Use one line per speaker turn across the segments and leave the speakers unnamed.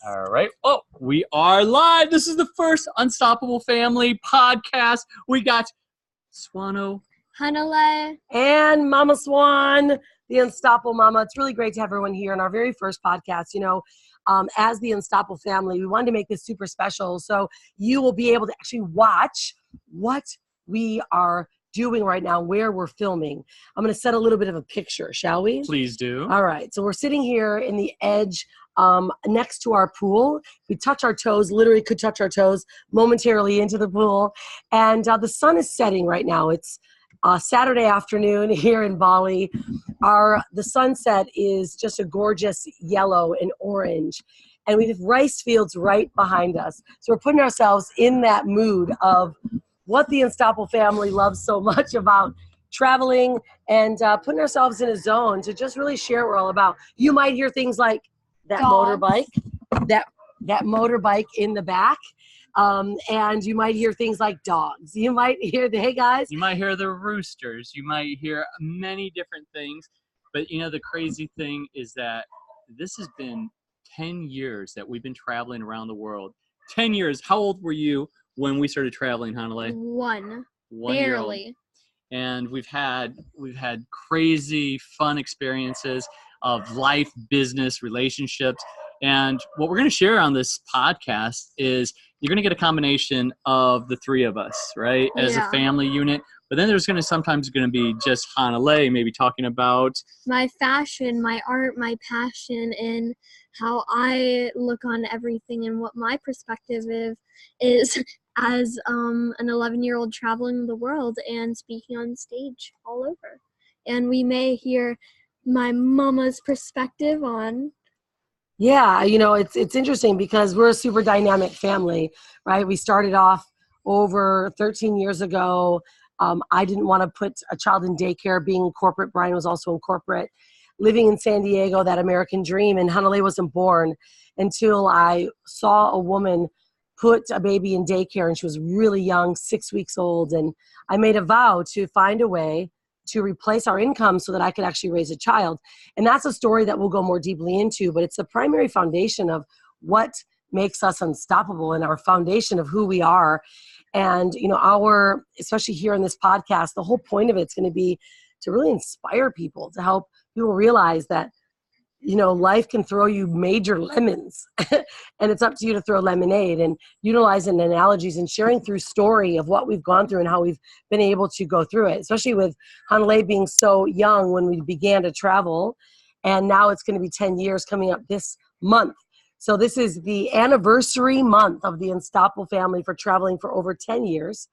All right. Oh, we are live. This is the first Unstoppable Family podcast. We got Swano,
Hanalei,
and Mama Swan, the Unstoppable Mama. It's really great to have everyone here on our very first podcast. As the Unstoppable Family, we wanted to make this super special so you will be able to actually watch what we are doing right now, where we're filming. I'm going to set a little bit of a picture, shall we?
Please do.
All right. So we're sitting here in the edge next to our pool. We touch our toes, literally could touch our toes momentarily into the pool. And the sun is setting right now. It's Saturday afternoon here in Bali. The sunset is just a gorgeous yellow and orange. And we have rice fields right behind us. So we're putting ourselves in that mood of what the Unstoppable Family loves so much about traveling and putting ourselves in a zone to just really share what we're all about. You might hear things like that motorbike, that motorbike in the back. And you might hear things like dogs. You might hear hey guys.
You might hear the roosters. You might hear many different things. But the crazy thing is that this has been 10 years that we've been traveling around the world. 10 years. How old were you when we started traveling, Hanalei?
One
barely. And we've had crazy fun experiences of life, business, relationships. And what we're going to share on this podcast is you're going to get a combination of the three of us, right? As a family unit. But then there's sometimes going to be just Hanalei maybe talking about
my fashion, my art, my passion, and how I look on everything and what my perspective is as an 11-year-old traveling the world and speaking on stage all over. And we may hear my mama's perspective on.
Yeah, it's interesting because we're a super dynamic family, right? We started off over 13 years ago. I didn't want to put a child in daycare, being in corporate. Brian was also in corporate, living in San Diego, that American dream. And Hanalei wasn't born until I saw a woman put a baby in daycare, and she was really young, 6 weeks old. And I made a vow to find a way to replace our income so that I could actually raise a child. And that's a story that we'll go more deeply into, but it's the primary foundation of what makes us unstoppable and our foundation of who we are. And, especially here in this podcast, the whole point of it's going to be to really inspire people, to help people realize that, life can throw you major lemons and it's up to you to throw lemonade, and utilizing analogies and sharing through story of what we've gone through and how we've been able to go through it, especially with Hanalei being so young when we began to travel. And now it's going to be 10 years coming up this month. So this is the anniversary month of the Unstoppable Family for traveling for over 10 years.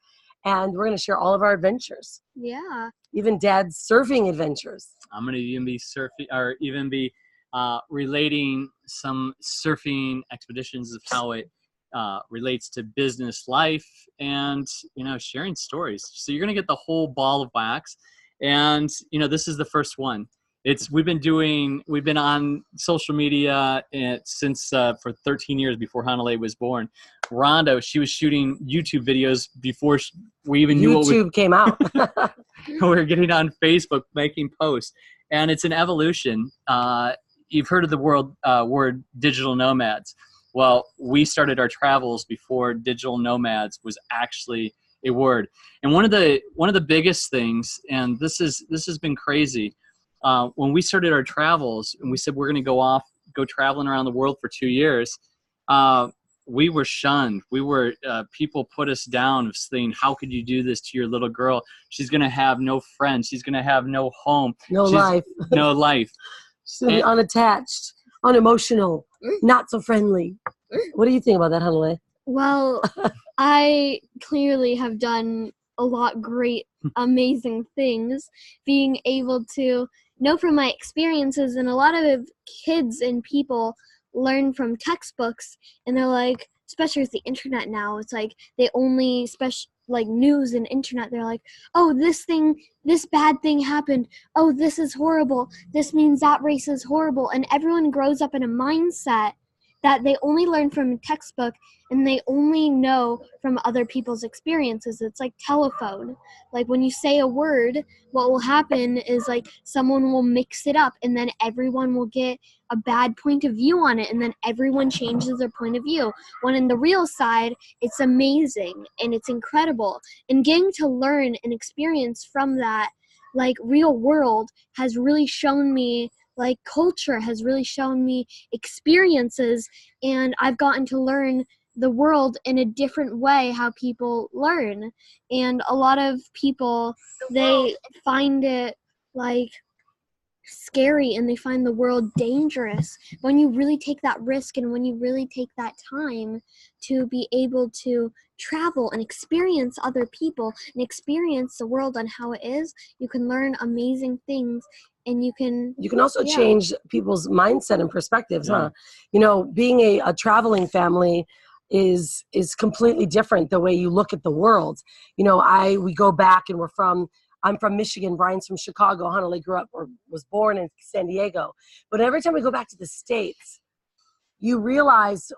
And we're going to share all of our adventures.
Yeah.
Even Dad's surfing adventures.
I'm going to even be surfing, or even be relating some surfing expeditions of how it relates to business life and, sharing stories. So you're going to get the whole ball of wax. And, this is the first one. We've been on social media since for 13 years before Hanalei was born. Rhonda, she was shooting YouTube videos before we even knew
YouTube came out.
We were getting on Facebook, making posts. And it's an evolution. You've heard of the word digital nomads. Well, we started our travels before digital nomads was actually a word. And one of the biggest things, and this has been crazy, when we started our travels and we said we're going to go traveling around the world for 2 years, we were shunned. People put us down of saying, how could you do this to your little girl? She's going to have no friends. She's going to have no home.
No life.
No life.
She's going to be unattached, unemotional, not so friendly. What do you think about that, Hanalei?
Well, I clearly have done a lot great, amazing things, being able to know from my experiences. And a lot of kids and people learn from textbooks, and they're like, especially with the internet now, it's like they only news and internet, they're like, oh, this bad thing happened, oh, this is horrible, this means that race is horrible. And everyone grows up in a mindset that they only learn from a textbook and they only know from other people's experiences. It's like telephone. Like when you say a word, what will happen is like someone will mix it up and then everyone will get a bad point of view on it and then everyone changes their point of view. When in the real side, it's amazing and it's incredible. And getting to learn and experience from that, like real world, has really shown me, like culture has really shown me experiences, and I've gotten to learn the world in a different way, how people learn. And a lot of people, they find it like scary and they find the world dangerous. When you really take that risk and when you really take that time to be able to travel and experience other people and experience the world on how it is, you can learn amazing things, and you can
also change people's mindset and perspectives, huh? You know, being a traveling family is completely different the way you look at the world. You know, we go back and I'm from Michigan, Brian's from Chicago, Hanalei grew up or was born in San Diego. But every time we go back to the States, you realize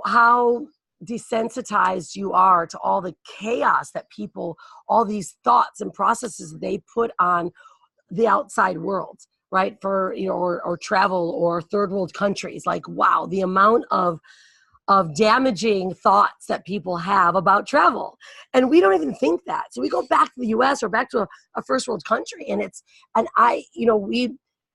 how desensitized you are to all the chaos that people, all these thoughts and processes they put on the outside world, right? For, you know, or travel or third world countries. Like, wow, the amount of damaging thoughts that people have about travel. And we don't even think that. So we go back to the US or back to a first world country, and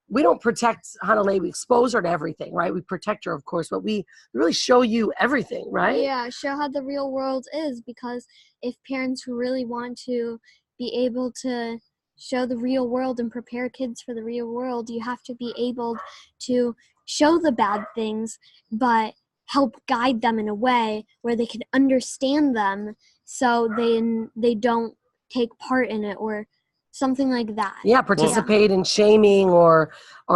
we don't protect Hanalei, we expose her to everything, right? We protect her, of course, but we really show you everything, right?
Yeah, show how the real world is, because if parents really want to be able to show the real world and prepare kids for the real world, you have to be able to show the bad things, but help guide them in a way where they can understand them, so they don't take part in it or something like that.
Yeah, participate in shaming or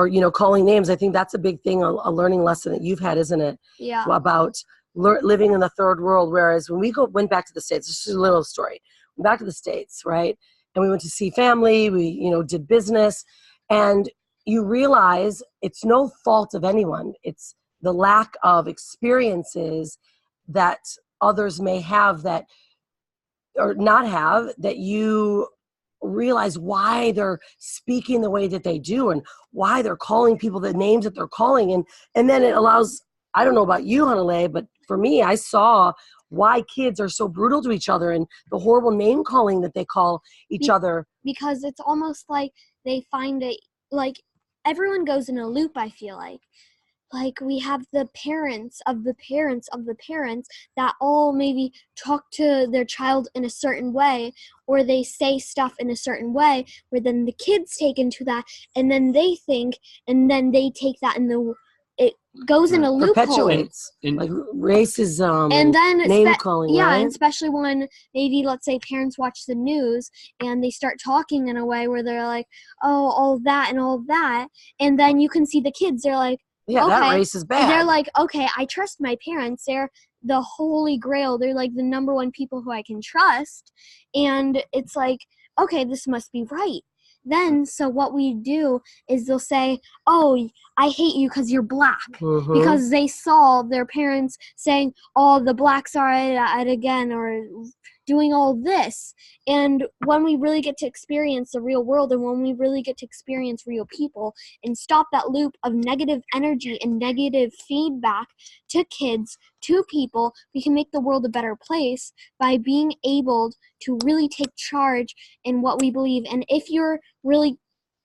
you know, calling names. I think that's a big thing, a learning lesson that you've had, isn't it?
Yeah.
About living in the third world. Whereas when we went back to the States, this is a little story. Went back to the States, right? And we went to see family. We, you know, did business, and you realize it's no fault of anyone. It's the lack of experiences that others may have that or not have, that you realize why they're speaking the way that they do and why they're calling people the names that they're calling. And then it allows, I don't know about you, Hanalei, but for me, I saw why kids are so brutal to each other and the horrible name calling that they call each other.
Because it's almost like they find it, like everyone goes in a loop, I feel like. Like we have the parents of the parents of the parents that all maybe talk to their child in a certain way, or they say stuff in a certain way, where then the kids take into that, and then they think, and then they take that, and it goes in a loophole.
Perpetuates like racism
and then
name calling.
Yeah,
right?
and especially when maybe, let's say, parents watch the news and they start talking in a way where they're like, oh, all that and all that, and then you can see the kids, they're like,
yeah,
okay.
That race is bad.
They're like, okay, I trust my parents. They're the holy grail. They're like the number one people who I can trust. And it's like, okay, this must be right. Then, so what we do is they'll say, oh, I hate you because you're black.
Mm-hmm.
Because they saw their parents saying, oh, the blacks are at it again, or doing all this. And when we really get to experience the real world, and when we really get to experience real people and stop that loop of negative energy and negative feedback to kids, to people, we can make the world a better place by being able to really take charge in what we believe. And if you're really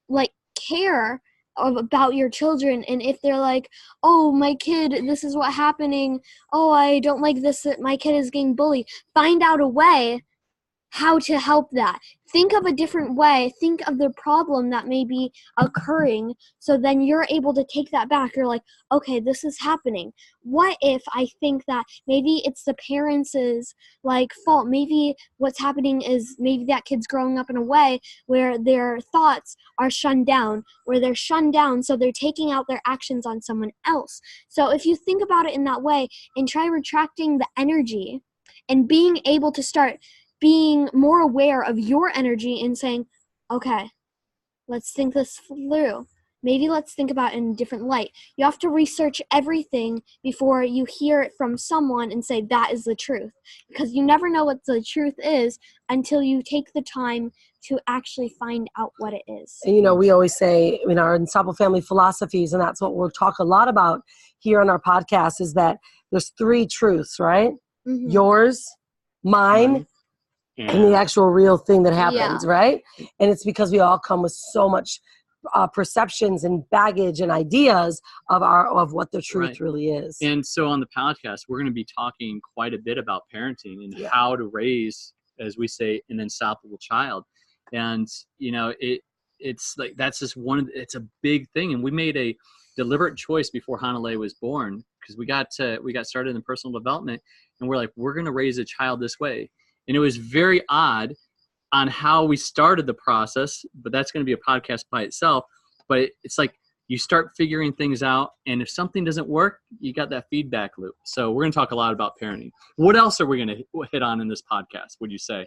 like care about your children, and if they're like, oh, my kid, this is what happening, oh, I don't like this, that my kid is getting bullied, find out a way how to help that. Think of a different way. Think of the problem that may be occurring, so then you're able to take that back. You're like, okay, this is happening. What if I think that maybe it's the parents' like fault? Maybe what's happening is maybe that kid's growing up in a way where their thoughts are shunned down, so they're taking out their actions on someone else. So if you think about it in that way and try retracting the energy and being able to start being more aware of your energy and saying, okay, let's think this through. maybe let's think about it in a different light. You have to research everything before you hear it from someone and say that is the truth, because you never know what the truth is until you take the time to actually find out what it is.
And we always say in our Ensemble Family philosophies, and that's what we'll talk a lot about here on our podcast, is that there's 3 truths, right?
Mm-hmm.
Yours, mine, and the actual real thing that happens, right? And it's because we all come with so much perceptions and baggage and ideas of what the truth really is.
And so on the podcast, we're going to be talking quite a bit about parenting and how to raise, as we say, an unstoppable child. And it's like that's just it's a big thing. And we made a deliberate choice before Hanalei was born, because we got started in personal development, and we're like, we're going to raise a child this way. And it was very odd on how we started the process, but that's going to be a podcast by itself. But it's like you start figuring things out, and if something doesn't work, you got that feedback loop. So we're going to talk a lot about parenting. What else are we going to hit on in this podcast, would you say?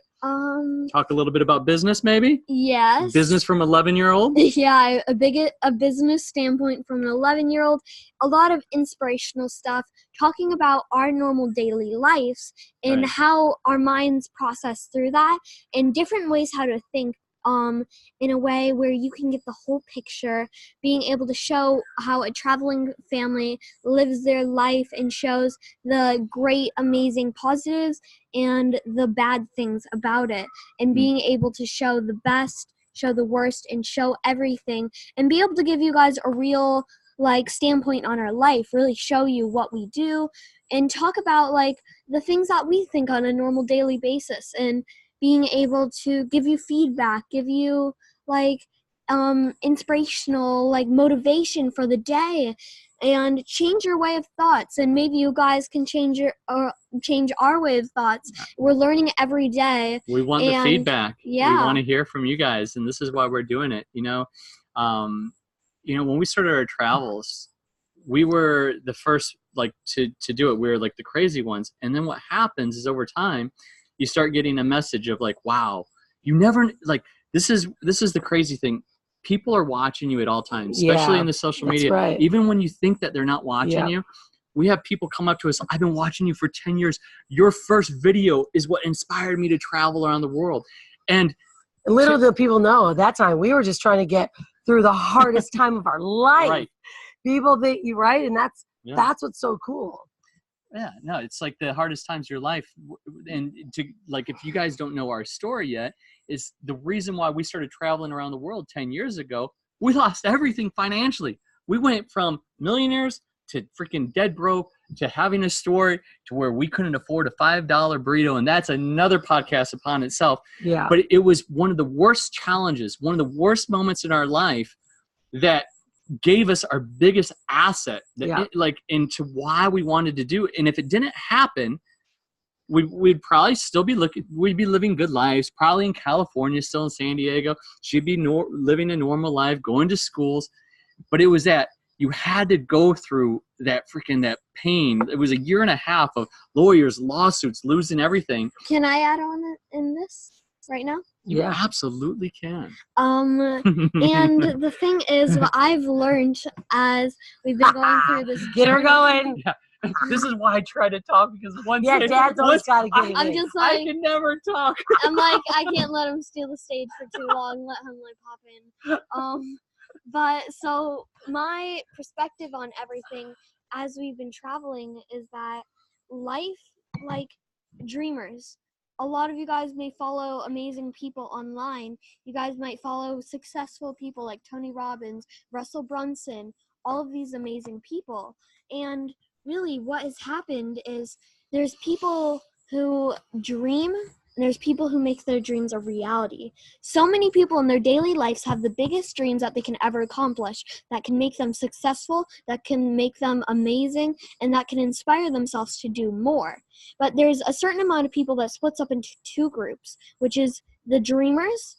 Talk a little bit about business, maybe?
Yes.
Business from 11-year-old?
Yeah, a business standpoint from an 11-year-old. A lot of inspirational stuff, talking about our normal daily lives and how our minds process through that, and different ways how to think in a way where you can get the whole picture, being able to show how a traveling family lives their life and shows the great, amazing positives and the bad things about it, and being able to show the best, show the worst, and show everything, and be able to give you guys a real standpoint on our life, really show you what we do, and talk about the things that we think on a normal daily basis, and being able to give you feedback, give you inspirational motivation for the day, and change your way of thoughts. And maybe you guys can change our way of thoughts. We're learning every day.
We want the feedback.
Yeah.
We want to hear from you guys, and this is why we're doing it. When we started our travels, we were the first to do it. We were the crazy ones. And then what happens is over time, you start getting a message of wow, you never this is the crazy thing. People are watching you at all times, especially in the social media.
Right.
Even when you think that they're not watching you, we have people come up to us. I've been watching you for 10 years. Your first video is what inspired me to travel around the world. And
little do people know at that time, we were just trying to get through the hardest time of our life.
Right.
People think you and that's what's so cool.
Yeah, no, it's the hardest times of your life. And if you guys don't know our story yet, is the reason why we started traveling around the world 10 years ago. We lost everything financially. We went from millionaires to freaking dead broke to having a store to where we couldn't afford a $5 burrito. And that's another podcast upon itself.
Yeah.
But it was one of the worst challenges, one of the worst moments in our life that gave us our biggest asset into why we wanted to do it. And if it didn't happen, we'd probably still be we'd be living good lives, probably in California, still in San Diego. She'd be living a normal life, going to schools. But it was that you had to go through that pain. It was a year and a half of lawyers, lawsuits, losing everything.
Can I add on in this right now?
You absolutely can.
And the thing is, what I've learned as we've been going through this.
Get her going.
Yeah. This is why I try to talk, because
Dad's always got to get it.
I'm just
I can never talk.
I'm I can't let him steal the stage for too long. Let him pop in. But so my perspective on everything as we've been traveling is that life, dreamers. A lot of you guys may follow amazing people online. You guys might follow successful people like Tony Robbins, Russell Brunson, all of these amazing people. And really what has happened is there's people who dream, and there's people who make their dreams a reality. So many people in their daily lives have the biggest dreams that they can ever accomplish, that can make them successful, that can make them amazing, and that can inspire themselves to do more. But there's a certain amount of people that splits up into 2 groups, which is the dreamers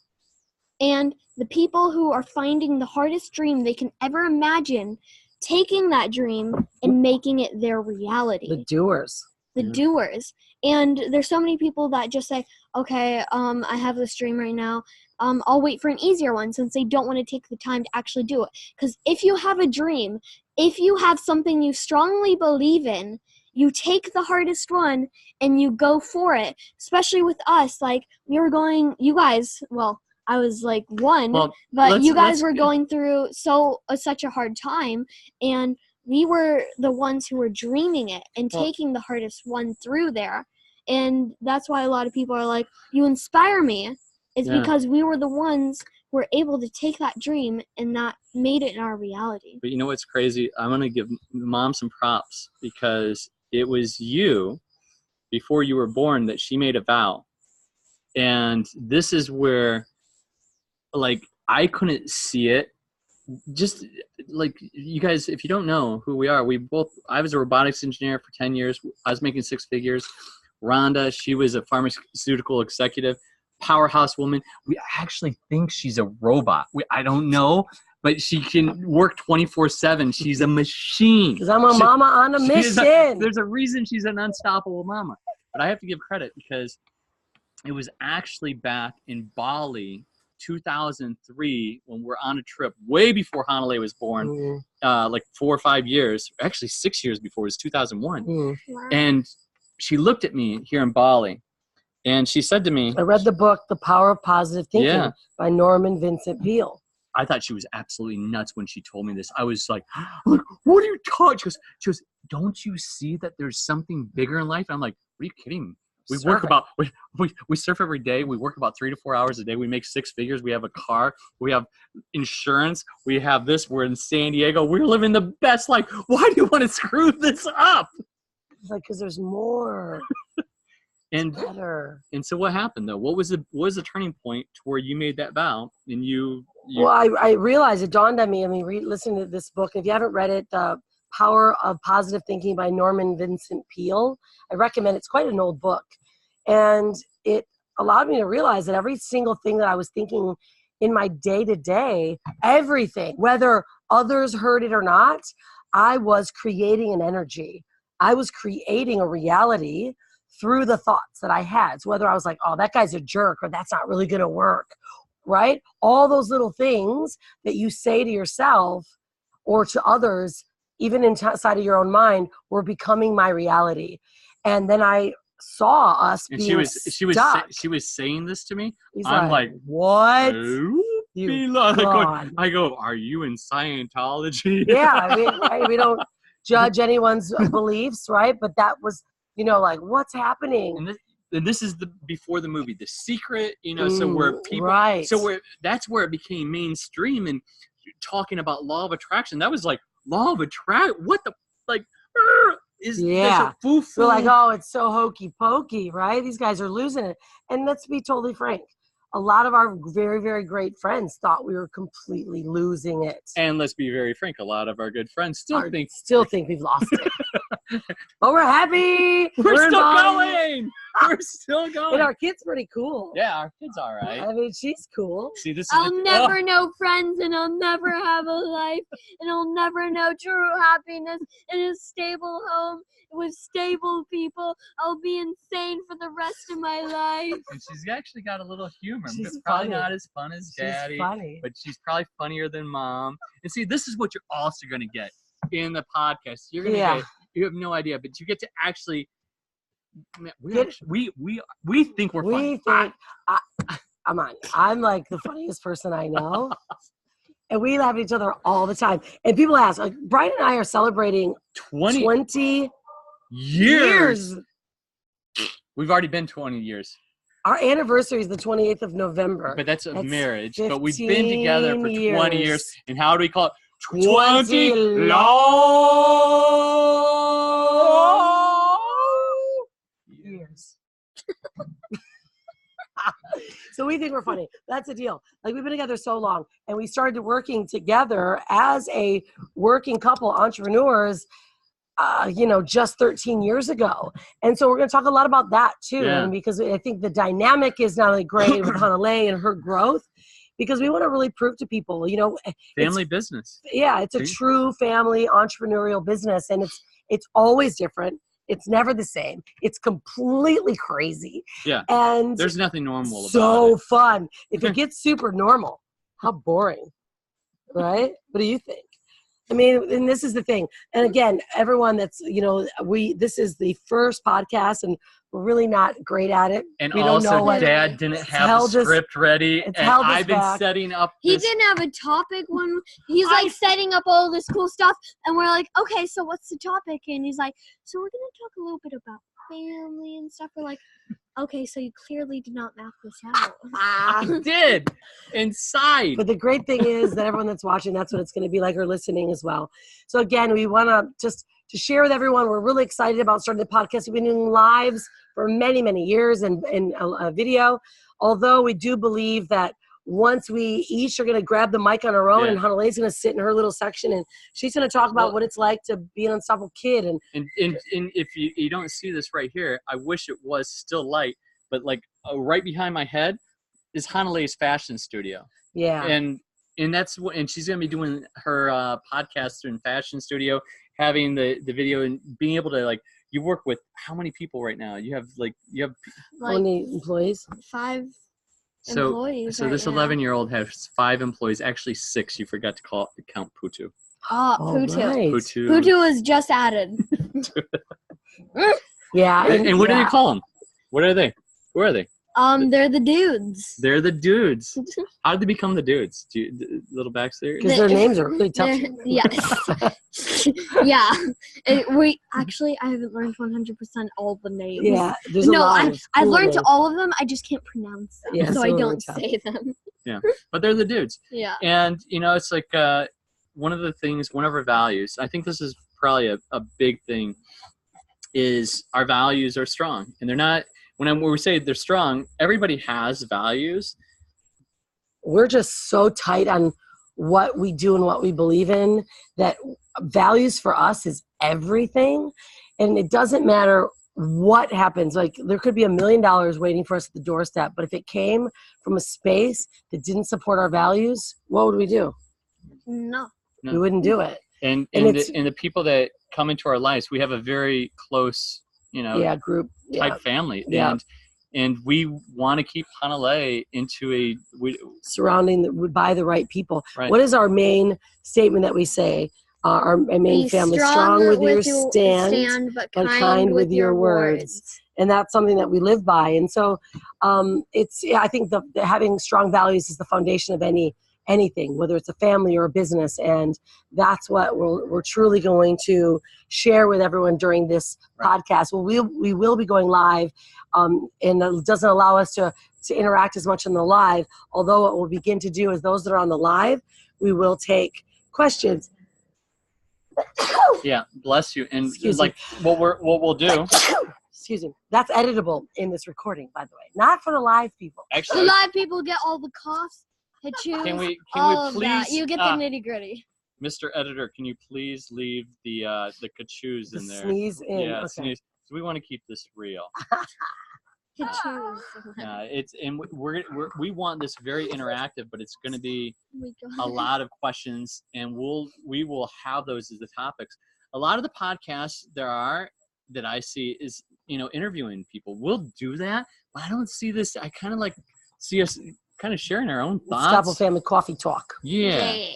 and the people who are finding the hardest dream they can ever imagine, taking that dream and making it their reality.
The doers.
And there's so many people that just say, okay, I have this dream right now. I'll wait for an easier one since they don't want to take the time to actually do it. Because if you have a dream, if you have something you strongly believe in, you take the hardest one and you go for it. Especially with us, like we were going, you guys, well, I was like one, but you guys were going through such a hard time, and we were the ones who were dreaming it and taking the hardest one through there. And that's why a lot of people are like, you inspire me. It's because we were the ones who were able to take that dream and that made it in our reality.
But you know what's crazy? I'm going to give Mom some props because it was you, before you were born, that she made a vow. And this is where, like, I couldn't see it. Just like you guys, if you don't know who we are, I was a robotics engineer for 10 years. I was making six figures. Rhonda, she was a pharmaceutical executive, powerhouse woman. We actually think she's a robot. I don't know, but she can work 24/7. She's a machine.
Because I'm a mama on a mission.
There's a reason she's an unstoppable mama. But I have to give credit because it was actually back in Bali, 2003, when we're on a trip way before Hanalei was born, like 4 or 5 years, actually 6 years before. It was 2001.
Wow.
And she looked at me here in Bali, and she said to me,
I read the book, The Power of Positive Thinking by Norman Vincent Peale.
I thought she was absolutely nuts when she told me this. I was like, what are you talking? She goes, don't you see that there's something bigger in life? And I'm like, what are you kidding me? We work about, we surf every day. We work about 3 to 4 hours a day. We make six figures. We have a car. We have insurance. We have this. We're in San Diego. We're living the best life. Why do you want to screw this up?
It's like, because there's more.
And
better.
And so what happened though? What was the turning point to where you made that vow and you
Well, I realized, it dawned on me. I mean, listen to this book. If you haven't read it, The Power of Positive Thinking by Norman Vincent Peale, I recommend it. It's quite an old book. And it allowed me to realize that every single thing that I was thinking in my day-to-day, everything, whether others heard it or not, I was creating an energy. I was creating a reality through the thoughts that I had. So whether I was like, oh, that guy's a jerk, or that's not really going to work, right? All those little things that you say to yourself or to others, even inside of your own mind, were becoming my reality. And then I saw us
and
being stuck.
she was saying this to me.
I'm like, what?
I go, are you in Scientology?
Yeah, I mean, right? We don't judge anyone's beliefs, right? But that was, like, what's happening?
And this is before the movie The Secret, so where people,
right.
That's where it became mainstream, and talking about law of attraction. That was like, law of attraction. What the, like, is a foo-foo.
We're like, oh, it's so hokey pokey, right? These guys are losing it. And let's be totally frank. A lot of our very, very great friends thought we were completely losing it.
And let's be very frank, a lot of our good friends still think
we've lost it. But we're happy.
We're still going. We're still going.
And our kid's pretty cool.
Yeah, our kid's all right.
I mean, she's cool.
See,
I'll never know friends, and I'll never have a life, and I'll never know true happiness in a stable home with stable people. I'll be insane for the rest of my life.
And she's actually got a little humor.
She's
probably
funny.
Not as fun as Daddy.
She's funny.
But she's probably funnier than Mom. And see, this is what you're also going to get in the podcast. You're going to get, you have no idea, but you get to actually, we think we're funny.
I'm like the funniest person I know. And we laugh at each other all the time. And people ask, like, Brian and I are celebrating 20 years.
We've already been 20 years.
Our anniversary is the 28th of November.
But that's a marriage. But we've been together for 20 years. And how do we call it?
20
long
years. So we think we're funny. That's the deal. Like, we've been together so long, and we started working together as a working couple, entrepreneurs, just 13 years ago. And so we're going to talk a lot about that too.
Yeah.
And because I think the dynamic is not only great with Hanalei and her growth, because we want to really prove to people,
family business.
Yeah, it's a true family entrepreneurial business, and it's always different. It's never the same. It's completely crazy.
Yeah.
And
There's nothing normal about
so
it.
fun. If it gets super normal, how boring, right? What do you think? I mean, and this is the thing. And again, everyone that's, this is the first podcast and we're really not great at it.
And
we
also,
don't know what,
Dad didn't have the script ready. And I've been setting up
He didn't have a topic when he's like setting up all this cool stuff. And we're like, okay, so what's the topic? And he's like, so we're going to talk a little bit about family and stuff. We're like, okay, so you clearly did not map this out.
I did inside.
But the great thing is that everyone that's watching, that's what it's going to be like, or listening as well. So again, we want to just to share with everyone, we're really excited about starting the podcast. We've been doing lives for many, many years and a video. Although we do believe that once we each are going to grab the mic on our own, and Hanalei going to sit in her little section, and she's going to talk about what it's like to be an unstoppable kid. And
if you don't see this right here, I wish it was still light, but like right behind my head is Hanalei's fashion studio.
Yeah.
And that's what, and she's going to be doing her podcast in fashion studio, having the video and being able to like, you work with how many people right now? You have
how many employees?
5 employees.
So this 11-year-old has 5 employees, actually 6. You forgot to count Putu.
Putu.
Right.
Putu was just added.
Yeah.
And what do you call them? What are they? Who are they?
They're the dudes.
They're the dudes. How did they become the dudes? Little backstory?
Because their names are really tough.
Yes. Yeah. I haven't learned 100% all the names.
Yeah. There's a lot of
I learned
names.
all of them. I just can't pronounce them,
Yeah,
so I don't say them.
Yeah, but they're the dudes.
Yeah.
And it's like one of our values. I think this is probably a big thing. Is our values are strong, and they're not. When we say they're strong, everybody has values.
We're just so tight on what we do and what we believe in that values for us is everything. And it doesn't matter what happens. Like there could be $1 million waiting for us at the doorstep, but if it came from a space that didn't support our values, what would we do?
No.
We wouldn't do it.
And the people that come into our lives, we have a very close
group
type family.
Yeah.
And we want to keep Hanalei into
by the right people.
Right.
What is our main statement that we say? Our main family, strong with your stand, but kind with your words. And that's something that we live by. And so I think having strong values is the foundation of anything, whether it's a family or a business. And that's what we're truly going to share with everyone during this podcast. Well, we will be going live, and it doesn't allow us to interact as much in the live. Although what we'll begin to do is those that are on the live, we will take questions.
Yeah, bless you. And
Excuse
like
me.
what we'll do.
Excuse me. That's editable in this recording, by the way, not for the live people.
Actually,
the live people get all the coughs.
Can we
all
please?
That. You get the nitty gritty.
Mr. Editor, can you please leave the kachoos in there?
Sneeze in.
Yeah,
Okay.
sneeze. So we want to keep this real.
Kachoos.
We want this very interactive, but it's going to be a lot of questions, and we will have those as the topics. A lot of the podcasts that I see is interviewing people. We'll do that, but I don't see this. I kind of see us kind of sharing our own thoughts.
Unstoppable Family Coffee Talk.
Yeah.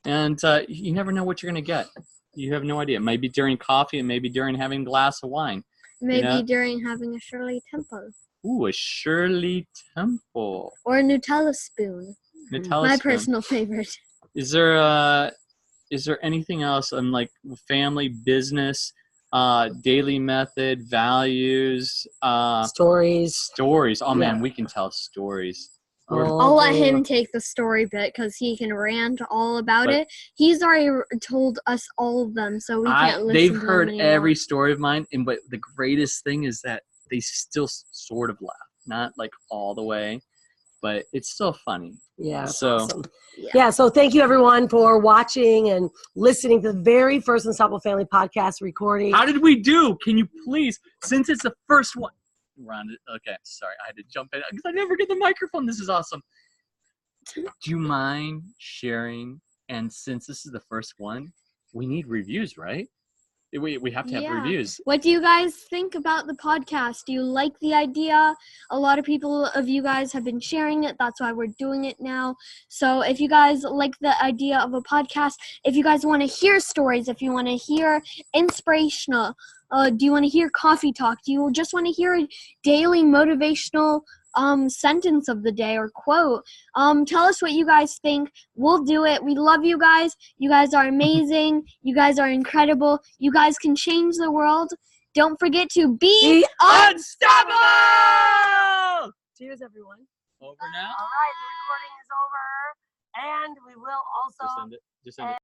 And you never know what you're going to get. You have no idea. It might be during coffee, and maybe during having a glass of wine.
Maybe during having a Shirley Temple.
Ooh, a Shirley Temple.
Or a Nutella spoon. My personal favorite.
Is there anything else on like family, business, daily method, values,
stories?
Oh man, we can tell stories.
I'll let him take the story bit because he can rant all about it. He's already told us all of them, so we can't listen
they've
to
heard
them
every story of mine, but the greatest thing is that they still sort of laugh. Not like all the way, but it's still funny.
Yeah.
So,
awesome. Yeah. So thank you everyone for watching and listening to the very first Unstoppable Family podcast recording.
How did we do? Can you please, since it's the first one, okay, sorry, I had to jump in because I never get the microphone. This is awesome. Do you mind sharing? And since this is the first one, we need reviews, right? We have to have
Yeah.
reviews.
What do you guys think about the podcast? Do you like the idea? A lot of people of you guys have been sharing it. That's why we're doing it now. So if you guys like the idea of a podcast, if you guys want to hear stories, if you want to hear inspirational, do you want to hear coffee talk? Do you just want to hear a daily motivational sentence of the day or quote? Tell us what you guys think. We'll do it. We love you guys. You guys are amazing. You guys are incredible. You guys can change the world. Don't forget to be
unstoppable.
Cheers, everyone.
Over now.
All right, the recording is over, and we will also
Just end it.